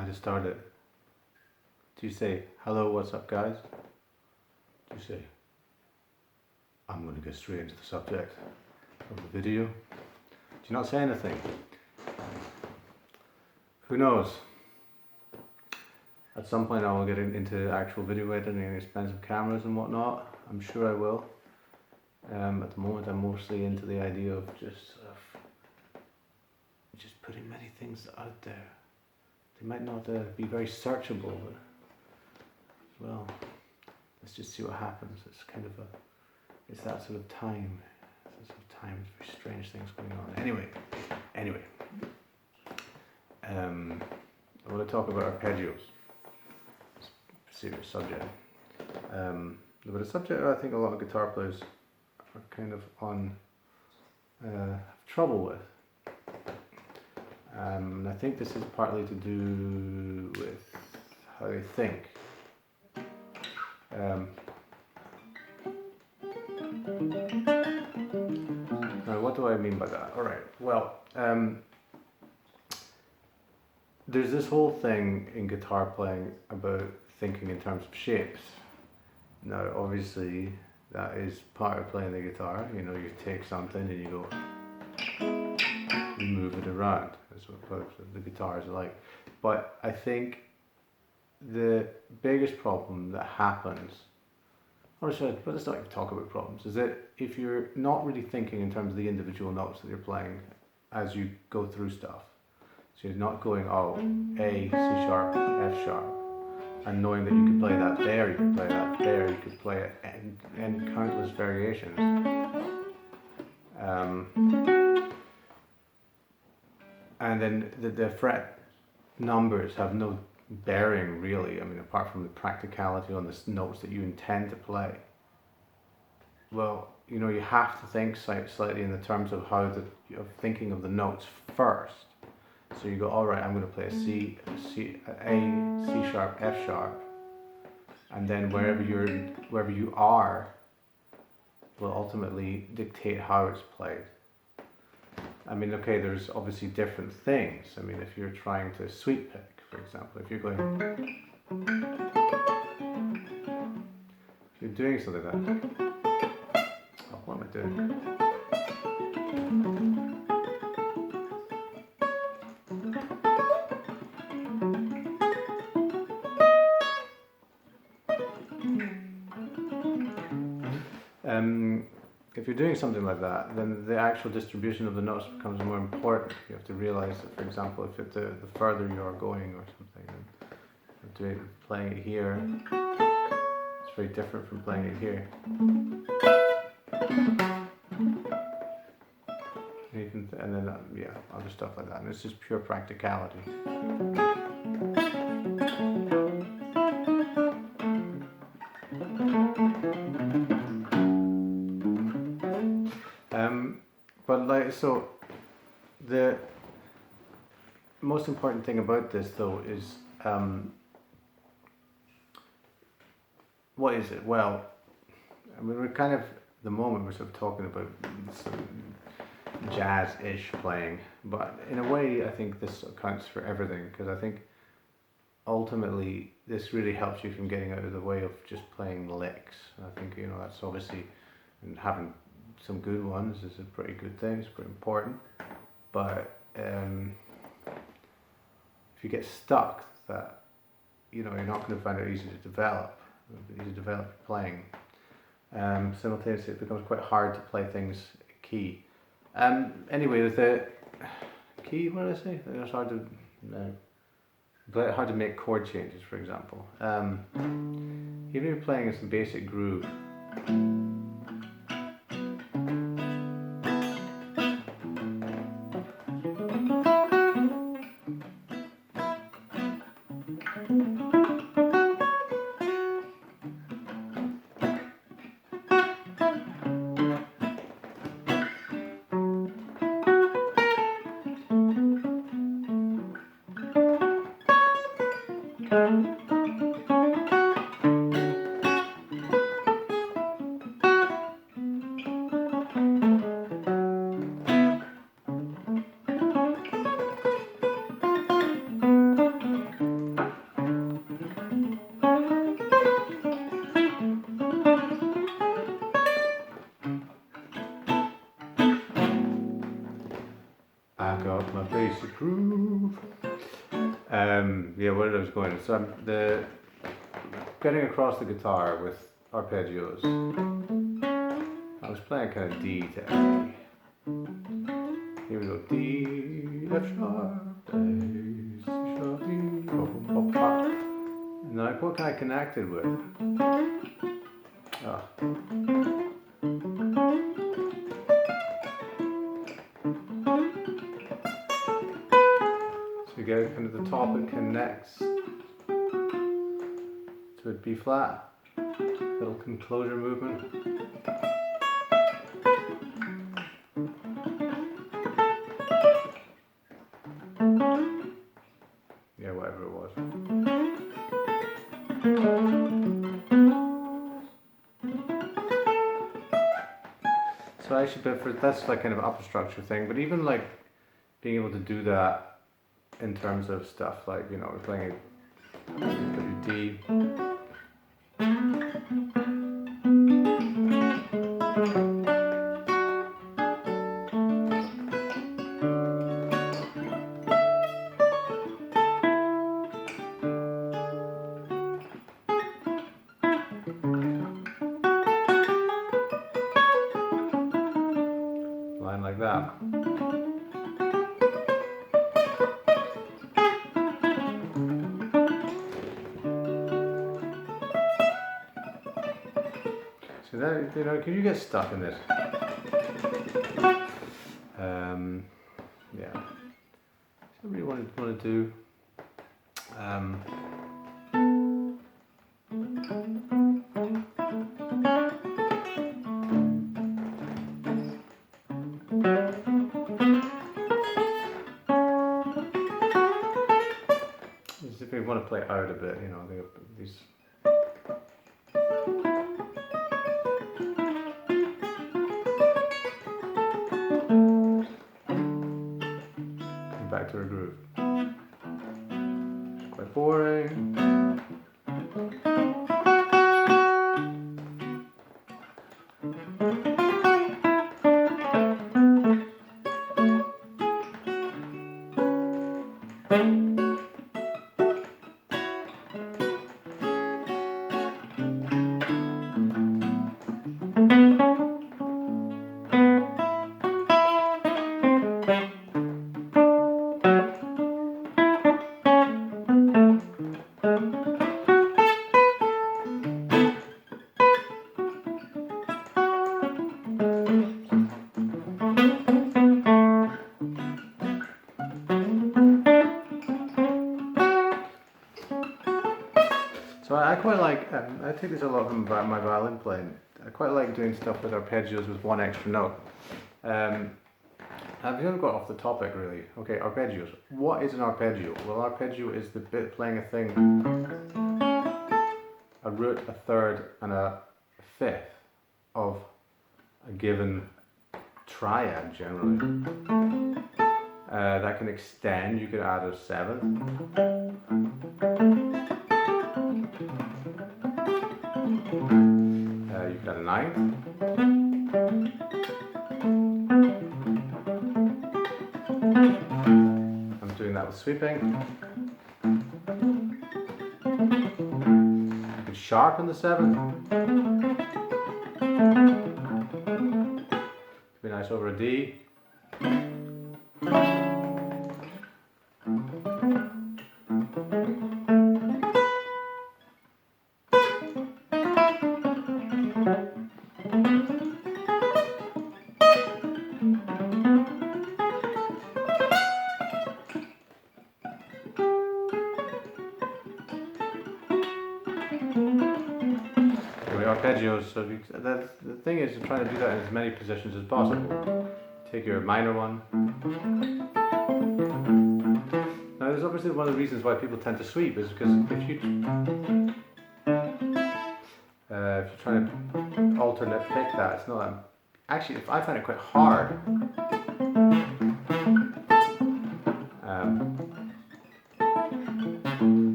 how to start it. Do you say, hello, what's up, guys? Do you say, I'm going to get straight into the subject of the video? Do you not say anything? Who knows? At some point I will get into actual video editing and expensive cameras and whatnot. I'm sure I will. At the moment I'm mostly into the idea of just putting many things out there. They might not be very searchable, but well, let's just see what happens. It's kind of it's that sort of time. It's that sort of time, it's very strange things going on. Anyway. I want to talk about arpeggios. It's a serious subject. But a subject I think a lot of guitar players are kind of have trouble with. And I think this is partly to do with how they think. Now, what do I mean by that? All right. Well, there's this whole thing in guitar playing about thinking in terms of shapes. Now, obviously, that is part of playing the guitar. You know, you take something and you go, you move it around. That's what the guitars are like. But I think the biggest problem that happens, but let's not even talk about problems, is that if you're not really thinking in terms of the individual notes that you're playing as you go through stuff, so you're not going, oh, A, C sharp, F sharp, and knowing that you could play that there, you could play that there, you could play it in countless variations. And then the fret numbers have no bearing really, I mean, apart from the practicality on the notes that you intend to play. Well, you know, you have to think slightly in the terms of how of thinking of the notes first. So you go, all right, I'm going to play a C sharp, F sharp, and then wherever you are will ultimately dictate how it's played. I mean, okay, there's obviously different things. I mean, if you're trying to sweep pick, for example, if you're doing something like that. Oh, what am I doing? If you're doing something like that, then the actual distribution of the notes becomes more important. You have to realize that, for example, if the further you are going or something, playing it here, it's very different from playing it here. And then other stuff like that. And it's just pure practicality. So the most important thing about this, though, is what is it? Well, I mean, we're kind of, the moment we're sort of talking about some jazz-ish playing, but in a way I think this accounts for everything, because I think ultimately this really helps you from getting out of the way of just playing licks. I think, you know, that's obviously, and having some good ones is a pretty good thing, it's pretty important, but if you get stuck, that, you know, you're not going to find it easy to develop playing. Simultaneously it becomes quite hard to play things key. Anyway, with the key, what did I say? It's hard to make chord changes, for example. Even if you're playing some basic groove, I got my basic groove. Yeah, where I was going. So I'm getting across the guitar with arpeggios. I was playing kind of D to A. Here we go. D, F sharp, A, C sharp, D, pop, pop, pop. And then what can I connect it with? Oh. So you get kind of the top, it connects to a B flat, little closure movement. Yeah, whatever it was. So actually, but that's like kind of upper structure thing. But even like being able to do that in terms of stuff like, you know, we're playing a D. Line like that. So that, you know, can you get stuck in this? Yeah. So I really want to do. If we want to play out a bit, you know, these. Back to our groove. It's quite boring. So I quite like, I take this a lot from my violin playing. I quite like doing stuff with arpeggios with one extra note. I've never got off the topic really. Okay, arpeggios. What is an arpeggio? Well, arpeggio is the bit playing a thing, a root, a third, and a fifth of a given triad generally. That can extend, you could add a seventh. You could add a ninth. I'm doing that with sweeping. You could sharpen the seventh. Could be nice over a D. Arpeggios, so the thing is to try to do that in as many positions as possible. Take your minor one. Now there's obviously one of the reasons why people tend to sweep is because if you're trying to alternate pick that, it's not actually I find it quite hard.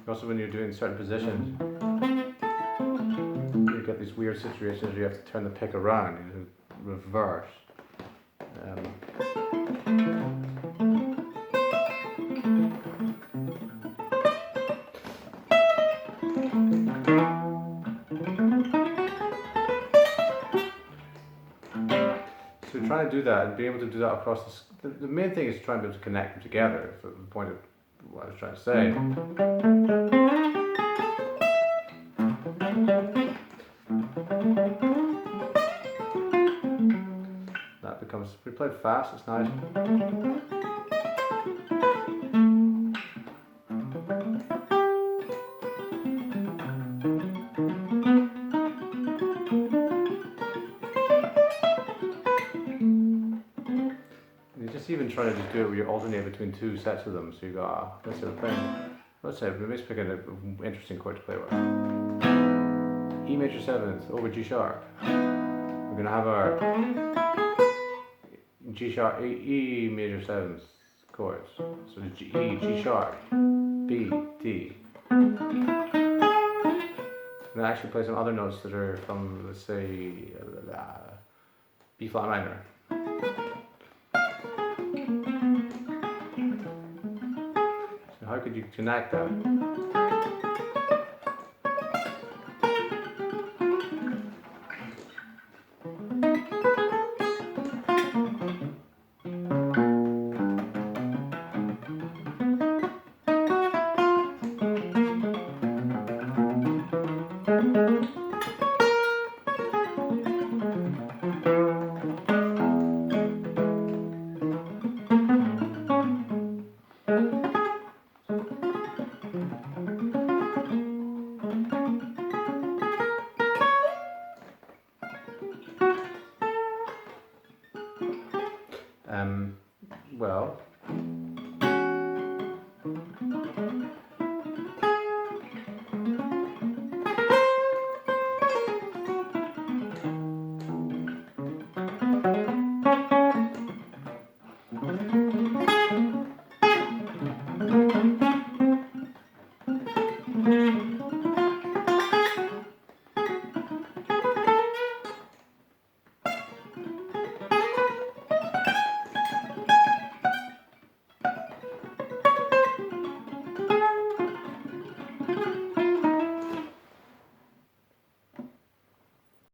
Also when you're doing certain positions, you get these weird situations where you have to turn the pick around, you reverse. trying to do that and be able to do that across the main thing is trying to be able to connect them together. So the point of what I was trying to say. That becomes, we play fast, it's nice. You just even try to just do it where you alternate between two sets of them, so you go, let's say we're playing, let's say, let's pick an interesting chord to play with. E major 7th over G sharp. We're going to have our G sharp, E major 7th chords. So G, E, G sharp, B, D. I'm going to actually play some other notes that are from, let's say, B flat minor. So how could you connect that? Well,